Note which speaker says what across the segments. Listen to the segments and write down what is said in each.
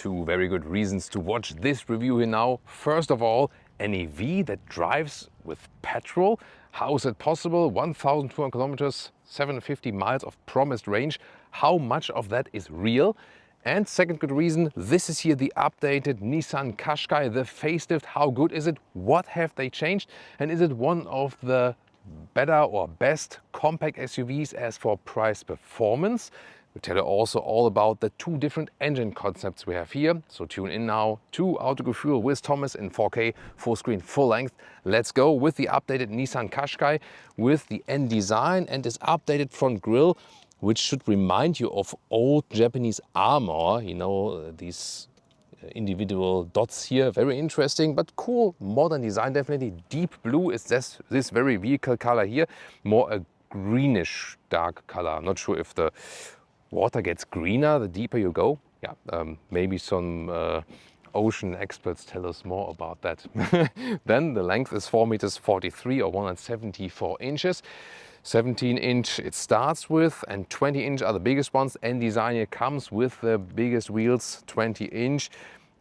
Speaker 1: Two very good reasons to watch this review here now. First of all, an EV that drives with petrol. How is it possible? 1,200 kilometers, 750 miles of promised range. How much of that is real? And second good reason, this is here the updated Nissan Qashqai, the facelift. How good is it? What have they changed? And is it one of the better or best compact SUVs as for price performance? We'll tell you also all about the two different engine concepts we have here. So tune in now to Autogefühl with Thomas in 4K, full screen, full length. Let's go with the updated Nissan Qashqai with the N design and this updated front grille, which should remind you of old Japanese armor. You know, these individual dots here, very interesting, but cool, modern design definitely. Deep blue is this very vehicle color here, more a greenish dark color. I'm not sure if the water gets greener the deeper you go. Yeah, maybe some ocean experts tell us more about that. Then the length is 4 meters 43 or 174 inches. 17-inch it starts with, and 20-inch are the biggest ones. N design here comes with the biggest wheels, 20-inch.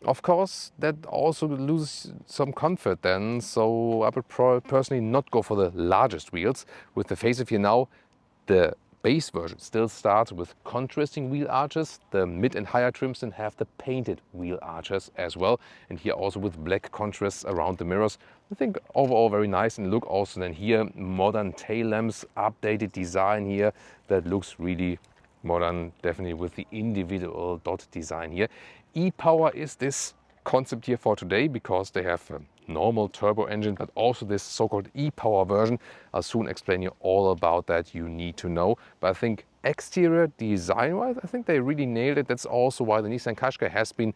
Speaker 1: Of course, that also loses some comfort then, so I would personally not go for the largest wheels. With the facelift here now, the base version still starts with contrasting wheel arches. The mid and higher trims then have the painted wheel arches as well, and here also with black contrasts around the mirrors. I think overall very nice, and look also then here, modern tail lamps, updated design here that looks really modern, definitely with the individual dot design here. E-Power is this concept here for today because they have a normal turbo engine, but also this so-called E-Power version. I'll soon explain you all about that, you need to know. But I think exterior design-wise, I think they really nailed it. That's also why the Nissan Qashqai has been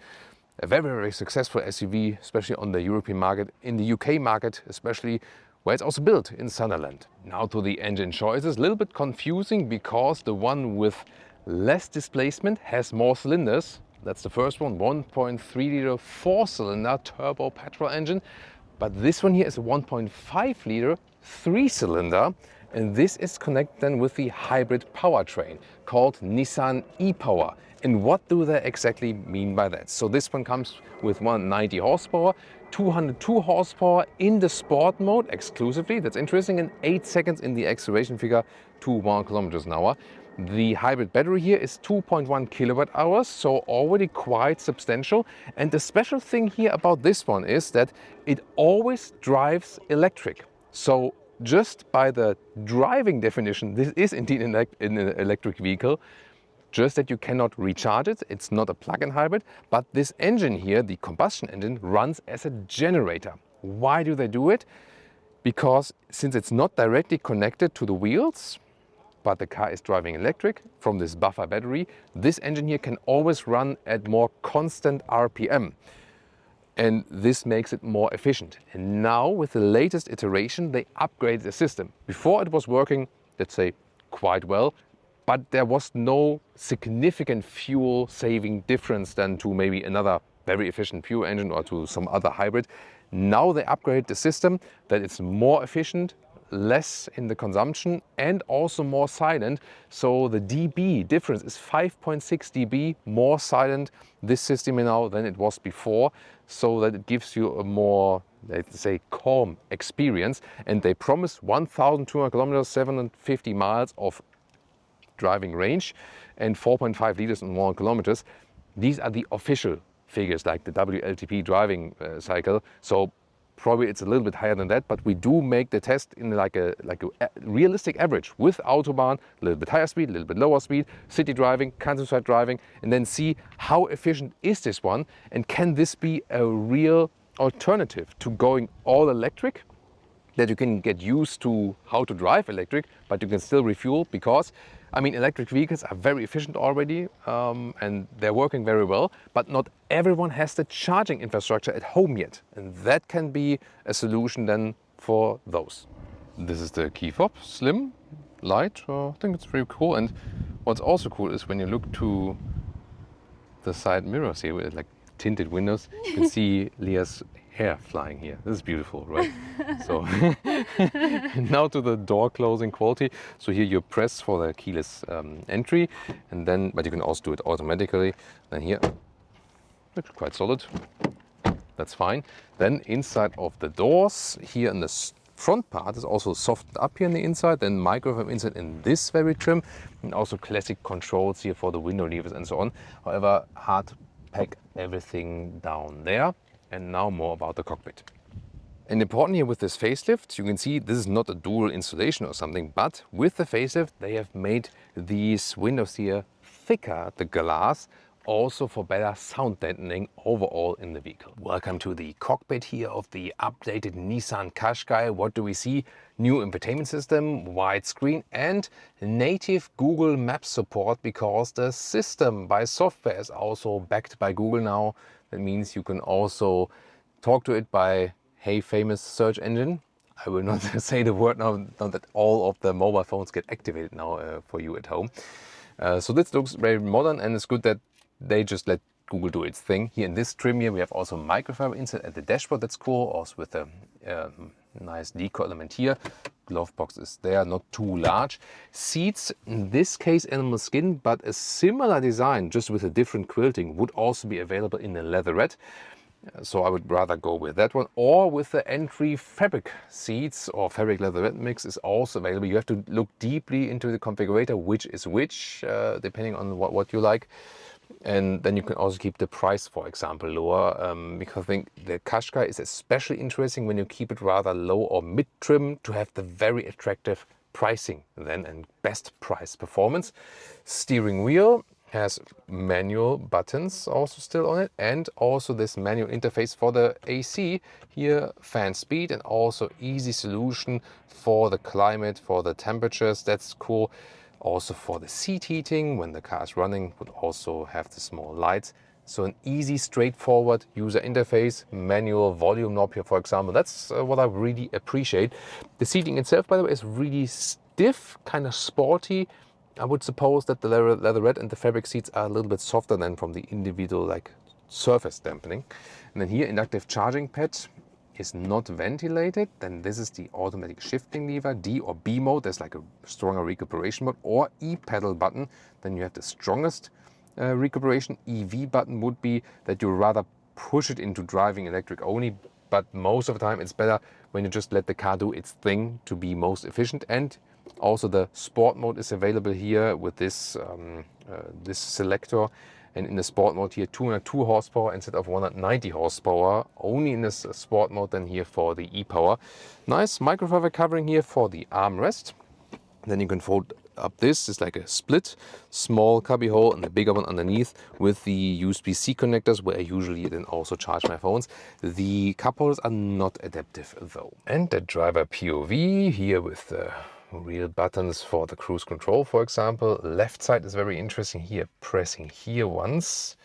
Speaker 1: a very, very successful SUV, especially on the European market, in the UK market, especially where it's also built in Sunderland. Now to the engine choices, a little bit confusing because the one with less displacement has more cylinders. That's the first one, 1.3 liter 4-cylinder turbo petrol engine. But this one here is a 1.5 liter 3-cylinder. And this is connected then with the hybrid powertrain called Nissan e-Power. And what do they exactly mean by that? So this one comes with 190 horsepower, 202 horsepower in the sport mode exclusively. That's interesting. And 8 seconds in the acceleration figure to 1 kilometers an hour. The hybrid battery here is 2.1 kilowatt hours, so already quite substantial. And the special thing here about this one is that it always drives electric. So just by the driving definition, this is indeed an electric vehicle, just that you cannot recharge it. It's not a plug-in hybrid, but this engine here, the combustion engine, runs as a generator. Why do they do it? Because since it's not directly connected to the wheels, but the car is driving electric from this buffer battery, this engine here can always run at more constant RPM. And this makes it more efficient. And now with the latest iteration, they upgraded the system. Before it was working, let's say, quite well, but there was no significant fuel saving difference than to maybe another very efficient pure engine or to some other hybrid. Now they upgrade the system that it's more efficient, less in the consumption, and also more silent. So the dB difference is 5.6 dB more silent this system now than it was before, so that it gives you a more, let's say, calm experience. And they promise 1,200 kilometers, 750 miles of driving range and 4.5 liters in 1 kilometers. These are the official figures, like the WLTP driving cycle. So probably it's a little bit higher than that, but we do make the test in like a realistic average with Autobahn, a little bit higher speed, a little bit lower speed, city driving, countryside driving, and then see how efficient is this one, and can this be a real alternative to going all electric, that you can get used to how to drive electric, but you can still refuel. Because I mean, electric vehicles are very efficient already, and they're working very well, but not everyone has the charging infrastructure at home yet. And that can be a solution then for those. This is the key fob, slim, light. I think it's very cool. And what's also cool is when you look to the side mirrors here with like tinted windows, you can see Leah's hair flying here. This is beautiful, right? So now to the door closing quality. So here you press for the keyless entry, and then, but you can also do it automatically. Then here Looks quite solid. That's fine. Then inside of the doors, here in the front part is also softened up here on the inside, then microfiber inside in this very trim, and also classic controls here for the window levers and so on. However, hard pack everything down there. And now more about the cockpit. And important here with this facelift, you can see this is not a dual installation or something, but with the facelift they have made these windows here thicker, the glass, also for better sound deadening overall in the vehicle. Welcome to the cockpit here of the updated Nissan Qashqai. What do we see? New infotainment system, widescreen and native Google Maps support, because the system by software is also backed by Google now. That means you can also talk to it by "Hey famous search engine." I will not say the word now that all of the mobile phones get activated now for you at home. So this looks very modern, and it's good that they just let Google do its thing. Here in this trim here we have also microfiber inside at the dashboard. That's cool, also with a nice deco element here. Glove box is there, not too large. Seats, in this case animal skin, but a similar design just with a different quilting would also be available in a leatherette. So I would rather go with that one, or with the entry fabric seats or fabric leatherette mix is also available. You have to look deeply into the configurator, which is which, depending on what you like. And then you can also keep the price, for example, lower, because I think the Qashqai is especially interesting when you keep it rather low or mid-trim to have the very attractive pricing then and best price performance. Steering wheel has manual buttons also still on it, and also this manual interface for the AC here, fan speed, and also easy solution for the climate, for the temperatures. That's cool. Also for the seat heating when the car is running would also have the small lights. So an easy, straightforward user interface, manual volume knob here, for example. That's what I really appreciate. The seating itself, by the way, is really stiff, kind of sporty. I would suppose that the leatherette and the fabric seats are a little bit softer than from the individual like surface dampening. And then here, inductive charging pad is not ventilated. Then this is the automatic shifting lever, D or B mode. There's like a stronger recuperation mode, or E pedal button. Then you have the strongest recuperation. EV button would be that you rather push it into driving electric only, but most of the time it's better when you just let the car do its thing to be most efficient. And also the sport mode is available here with this this selector, and in the sport mode here 202 horsepower instead of 190 horsepower only in this sport mode than here for the e-power. Nice microfiber covering here for the armrest. Then you can fold up this. It's like a split small cubby hole and a bigger one underneath with the USB-C connectors, where I usually then also charge my phones. The cup holders are not adaptive though. And the driver POV here with the real buttons for the cruise control, for example. Left side is very interesting here, pressing here once.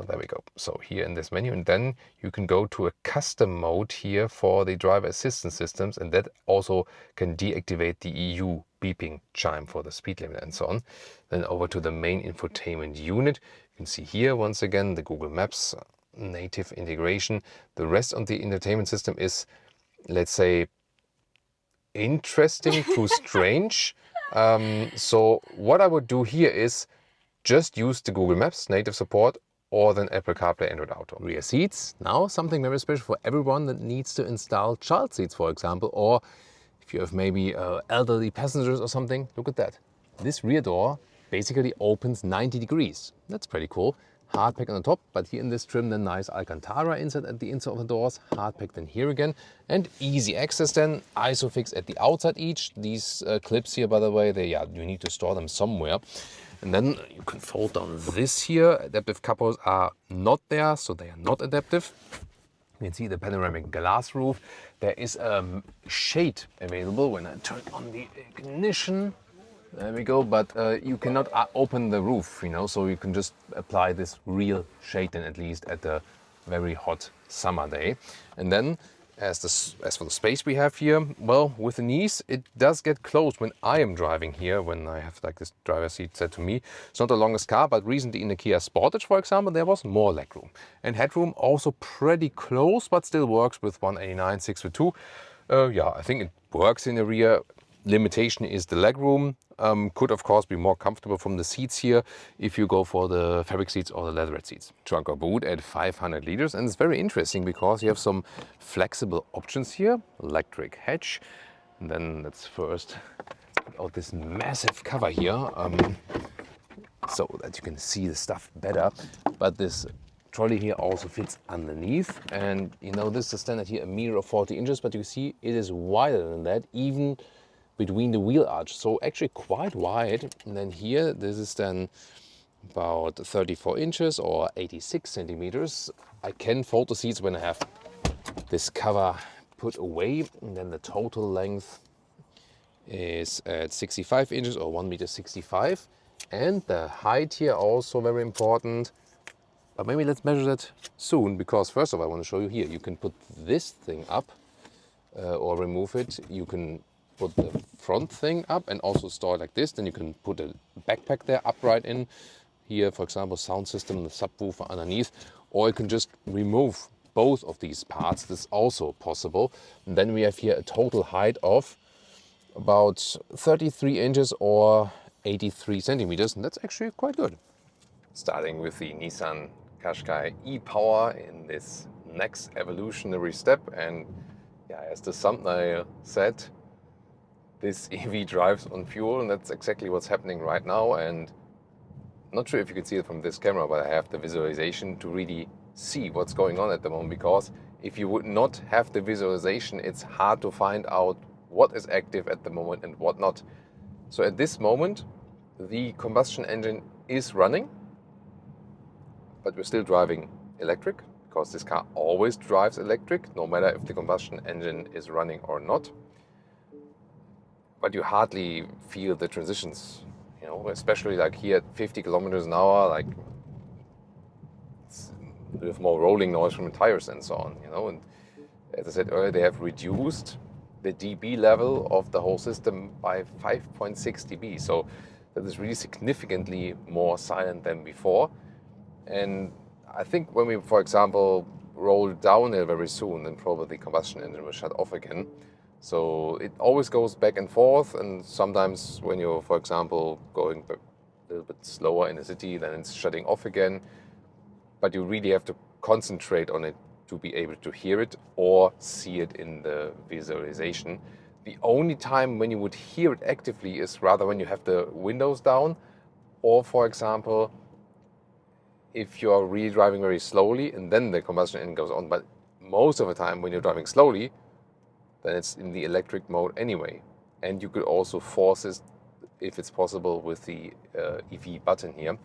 Speaker 1: There we go. So here in this menu, and then you can go to a custom mode here for the driver assistance systems, and that also can deactivate the EU beeping chime for the speed limit and so on. Then over to the main infotainment unit. You can see here once again the Google Maps native integration. The rest of the entertainment system is, let's say, interesting to strange. So what I would do here is just use the Google Maps native support, or then Apple CarPlay, Android Auto. Rear seats, now something very special for everyone that needs to install child seats, for example, or if you have maybe elderly passengers or something. Look at that. This rear door basically opens 90 degrees. That's pretty cool. Hard pack on the top, but here in this trim, the nice Alcantara inside at the inside of the doors. Hard pack then here again, and easy access then. Isofix at the outside each. These clips here, by the way, you need to store them somewhere. And then you can fold down this here. Adaptive cup holders are not there, so they are not adaptive. You can see the panoramic glass roof. There is a shade available when I turn on the ignition. There we go, but you cannot open the roof, you know, so you can just apply this real shade then, at least at a very hot summer day. And then as for the space we have here, well, with the knees, it does get closed when I am driving here, when I have like this driver's seat set to me. It's not the longest car, but recently in the Kia Sportage, for example, there was more legroom. And headroom also pretty close, but still works with 189 6 foot 2. Yeah, I think it works in the rear. limitation is the legroom. Could of course be more comfortable from the seats here if you go for the fabric seats or the leatherette seats. Trunk or boot at 500 liters, and it's very interesting because you have some flexible options here. Electric hatch, and then let's first put out this massive cover here so that you can see the stuff better. But this trolley here also fits underneath, and you know, this is the standard here, a mirror of 40 inches, but you see it is wider than that, even between the wheel arch, so actually quite wide. And then here, this is then about 34 inches or 86 centimeters. I can fold the seats when I have this cover put away, and then the total length is at 65 inches or 1.65 meters. And the height here also very important, but maybe let's measure that soon, because first of all I want to show you here, you can put this thing up or remove it. You can put the front thing up and also store it like this. Then you can put a backpack there upright in. Here, for example, sound system, the subwoofer underneath. Or you can just remove both of these parts. This is also possible. And then we have here a total height of about 33 inches or 83 centimeters. And that's actually quite good. Starting with the Nissan Qashqai e-Power in this next evolutionary step. And yeah, as the thumbnail said, this EV drives on fuel, and that's exactly what's happening right now. And I'm not sure if you can see it from this camera, but I have the visualization to really see what's going on at the moment, because if you would not have the visualization, it's hard to find out what is active at the moment and what not. So at this moment, the combustion engine is running, but we're still driving electric, because this car always drives electric, no matter if the combustion engine is running or not. But you hardly feel the transitions, you know, especially like here at 50 kilometers an hour, like we have more rolling noise from the tires and so on, you know. And as I said earlier, they have reduced the dB level of the whole system by 5.6 dB. So that is really significantly more silent than before. And I think when we, for example, roll downhill very soon, then probably the combustion engine will shut off again. So it always goes back and forth, and sometimes when you're, for example, going a little bit slower in the city, then it's shutting off again. But you really have to concentrate on it to be able to hear it or see it in the visualization. The only time when you would hear it actively is rather when you have the windows down, or for example, if you're really driving very slowly and then the combustion engine goes on. But most of the time when you're driving slowly, then it's in the electric mode anyway. And you could also force it, if it's possible, with the EV button here.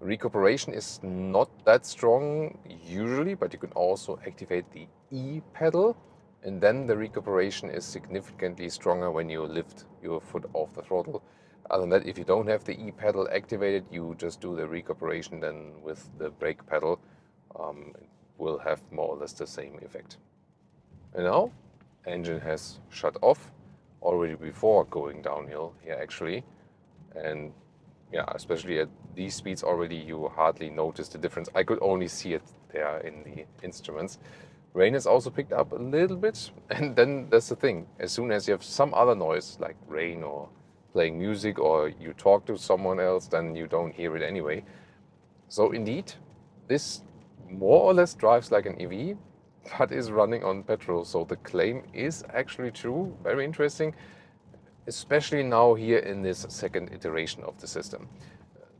Speaker 1: Recuperation is not that strong usually, but you can also activate the E pedal, and then the recuperation is significantly stronger when you lift your foot off the throttle. Other than that, if you don't have the E pedal activated, you just do the recuperation then with the brake pedal. It will have more or less the same effect. And now, engine has shut off already before going downhill here actually. And yeah, especially at these speeds already, you hardly notice the difference. I could only see it there in the instruments. Rain has also picked up a little bit, and then that's the thing. As soon as you have some other noise, like rain or playing music, or you talk to someone else, then you don't hear it anyway. So indeed, this more or less drives like an EV, but is running on petrol. So the claim is actually true. Very interesting, especially now here in this second iteration of the system.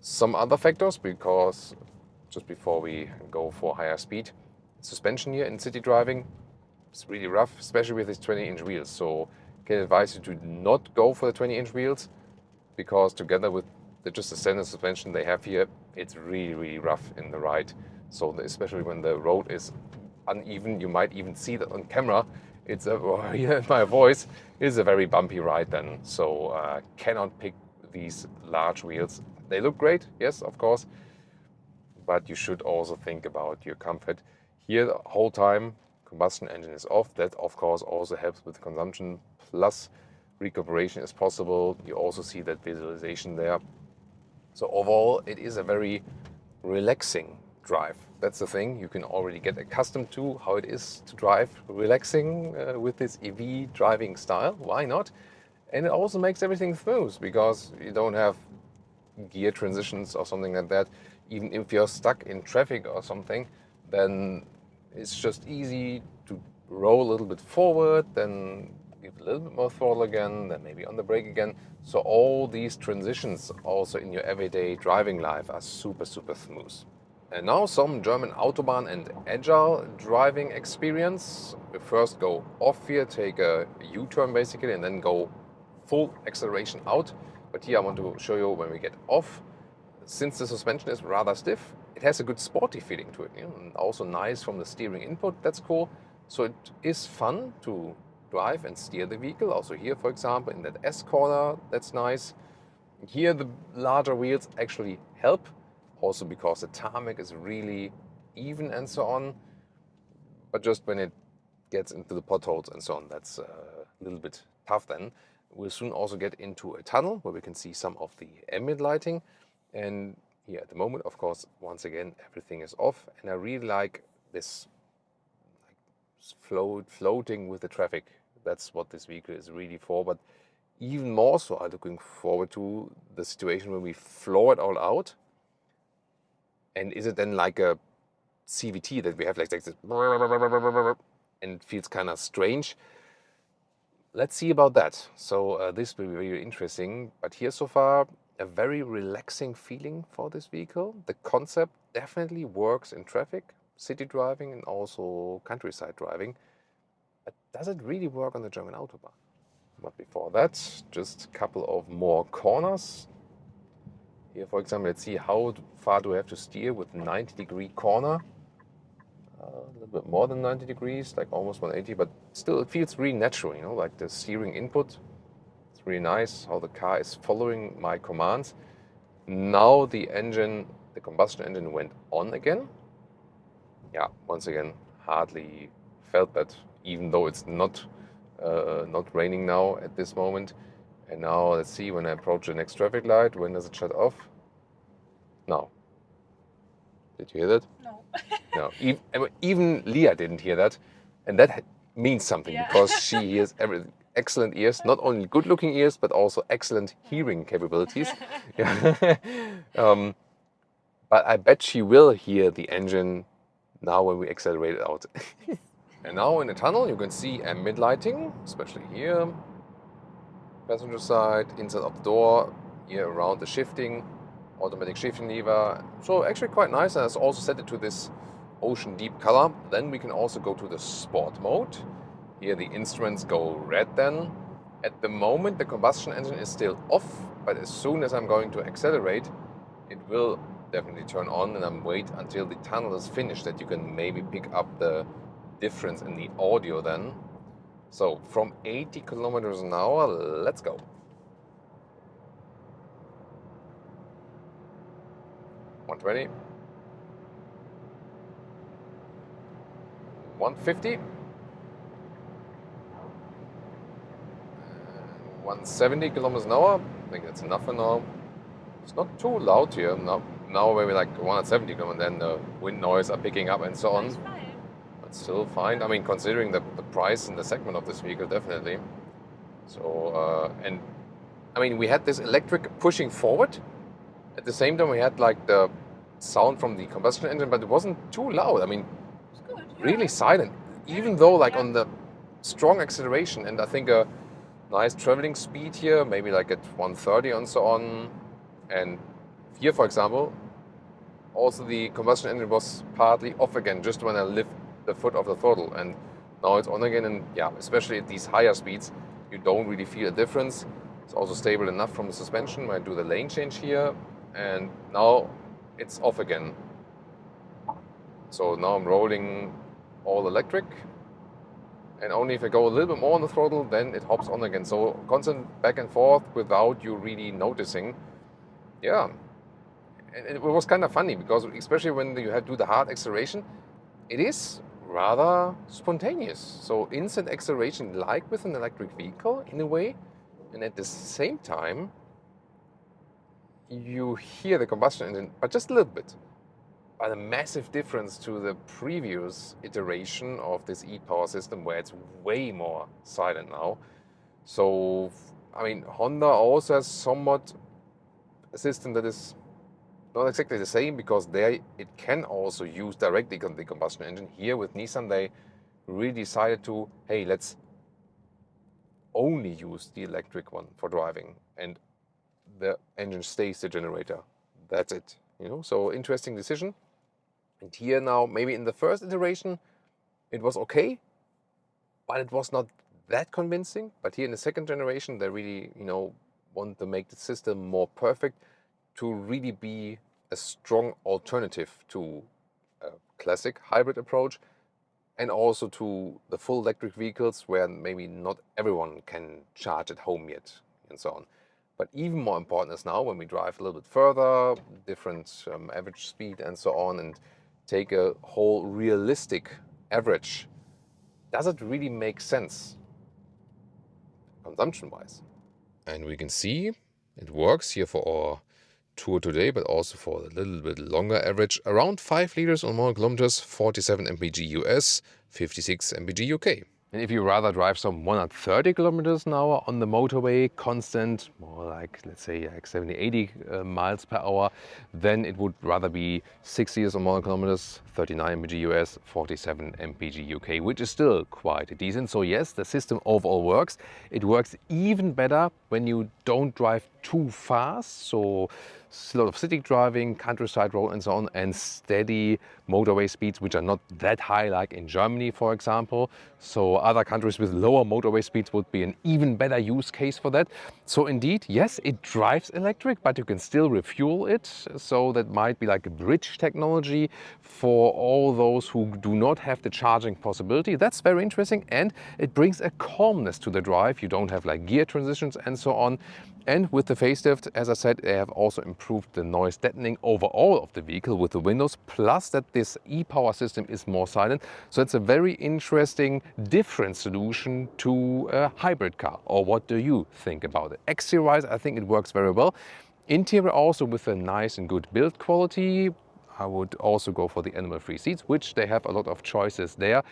Speaker 1: Some other factors, because just before we go for higher speed, suspension here in city driving is really rough, especially with these 20-inch wheels. So I can advise you to not go for the 20-inch wheels, because together with just the standard suspension they have here, it's really, really rough in the ride. So especially when the road is uneven, you might even see that on camera. It's my voice is a very bumpy ride then. So cannot pick these large wheels. They look great, yes, of course, but you should also think about your comfort. Here the whole time combustion engine is off. That of course also helps with consumption, plus recuperation is possible. You also see that visualization there. So overall it is a very relaxing drive. That's the thing. You can already get accustomed to how it is to drive relaxing with this EV driving style. Why not? And it also makes everything smooth because you don't have gear transitions or something like that. Even if you're stuck in traffic or something, then it's just easy to roll a little bit forward, then give a little bit more throttle again, then maybe on the brake again. So all these transitions also in your everyday driving life are super, super smooth. And now some German Autobahn and agile driving experience. We first go off here, take a U-turn basically, and then go full acceleration out. But here I want to show you when we get off. Since the suspension is rather stiff, it has a good sporty feeling to it, you know, and also nice from the steering input. That's cool. So it is fun to drive and steer the vehicle. Also here, for example, in that S corner, that's nice. Here the larger wheels actually help, also because the tarmac is really even and so on. But just when it gets into the potholes and so on, that's a little bit tough then. We'll soon also get into a tunnel where we can see some of the ambient lighting. And here at the moment, of course, once again, everything is off. And I really like this floating with the traffic. That's what this vehicle is really for. But even more so, I'm looking forward to the situation when we floor it all out. And is it then like a CVT that we have like this and it feels kind of strange? Let's see about that. So this will be very interesting. But here so far, a very relaxing feeling for this vehicle. The concept definitely works in traffic, city driving and also countryside driving. But does it really work on the German Autobahn? But before that, just a couple of more corners. Here, for example, let's see how far do I have to steer with 90-degree corner. A little bit more than 90 degrees, like almost 180, but still it feels really natural, you know, like the steering input. It's really nice how the car is following my commands. Now the engine, the combustion engine went on again. Yeah, once again, hardly felt that, even though it's not raining now at this moment. And now let's see when I approach the next traffic light, when does it shut off? Now. Did you hear that?
Speaker 2: No.
Speaker 1: No, even Leah didn't hear that, and that means something because she hears excellent ears, not only good-looking ears, but also excellent hearing capabilities. But I bet she will hear the engine now when we accelerate it out. And now in the tunnel, you can see ambient lighting, especially here, passenger side, inside of the door, here around the shifting. Automatic shifting lever. So actually quite nice, and it's also set it to this ocean deep color. Then we can also go to the sport mode. Here the instruments go red then. At the moment the combustion engine is still off, but as soon as I'm going to accelerate, it will definitely turn on, and I'm wait until the tunnel is finished that you can maybe pick up the difference in the audio then. So from 80 kilometers an hour, let's go. 120, 150, 170 kilometers an hour. I think that's enough for now. It's not too loud here. Now maybe like 170 kilometers, and then the wind noise are picking up and so on.
Speaker 2: It's fine.
Speaker 1: But still fine. I mean, considering the price and the segment of this vehicle, definitely. So, and I mean, we had this electric pushing forward. At the same time, we had like the sound from the combustion engine, but it wasn't too loud. I mean,
Speaker 2: It's good.
Speaker 1: really silent. Even though like on the strong acceleration, and I think a nice traveling speed here, maybe like at 130 and so on. And here, for example, also the combustion engine was partly off again just when I lift the foot off the throttle, and now it's on again. And yeah, especially at these higher speeds, you don't really feel a difference. It's also stable enough from the suspension when I do the lane change here, and now it's off again. So now I'm rolling all electric, and only if I go a little bit more on the throttle, then it hops on again. So constant back and forth without you really noticing. Yeah, and it was kind of funny because especially when you have to do the hard acceleration, it is rather spontaneous. So instant acceleration like with an electric vehicle in a way, and at the same time you hear the combustion engine, but just a little bit. But a massive difference to the previous iteration of this e-power system where it's way more silent now. So I mean, Honda also has somewhat a system that is not exactly the same, because there it can also use directly the combustion engine. Here with Nissan, they really decided to, hey, let's only use the electric one for driving, and the engine stays the generator. That's it. You know, so interesting decision. And here now, maybe in the first iteration, it was okay, but it was not that convincing. But here in the second generation, they really, you know, want to make the system more perfect to really be a strong alternative to a classic hybrid approach, and also to the full electric vehicles where maybe not everyone can charge at home yet, and so on. But even more important is now when we drive a little bit further, different average speed and so on, and take a whole realistic average, does it really make sense consumption-wise? And we can see it works here for our tour today, but also for a little bit longer average. Around 5 liters on more kilometers, 47 mpg US, 56 mpg UK. And if you rather drive some 130 kilometers an hour on the motorway, constant, more like, let's say, like 70, 80 miles per hour, then it would rather be 6 liters or more kilometers, 39 mpg US, 47 mpg UK, which is still quite decent. So yes, the system overall works. It works even better when you don't drive too fast. So a lot of city driving, countryside road and so on, and steady motorway speeds, which are not that high like in Germany, for example. So other countries with lower motorway speeds would be an even better use case for that. So indeed, yes, it drives electric, but you can still refuel it. So that might be like a bridge technology for all those who do not have the charging possibility. That's very interesting, and it brings a calmness to the drive. You don't have like gear transitions and so on. And with the facelift, as I said, they have also improved the noise deadening overall of the vehicle with the windows, plus that this e-power system is more silent. So it's a very interesting, different solution to a hybrid car. Or what do you think about it? Exterior-wise, I think it works very well. Interior also with a nice and good build quality. I would also go for the animal-free seats, which they have a lot of choices there.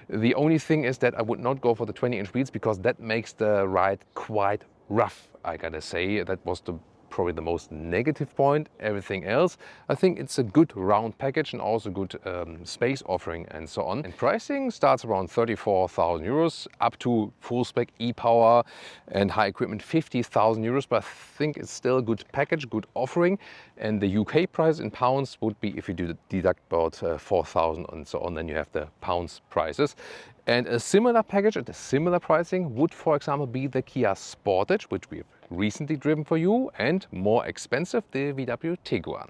Speaker 1: The only thing is that I would not go for the 20-inch wheels, because that makes the ride quite rough, I gotta say. That was probably the most negative point. Everything else, I think it's a good round package and also good space offering and so on. And pricing starts around 34,000 euros up to full spec e-power and high equipment 50,000 euros. But I think it's still a good package, good offering. And the UK price in pounds would be, if you do deduct about 4,000 and so on, then you have the pounds prices. And a similar package at a similar pricing would, for example, be the Kia Sportage, which we've recently driven for you, and more expensive, the VW Tiguan.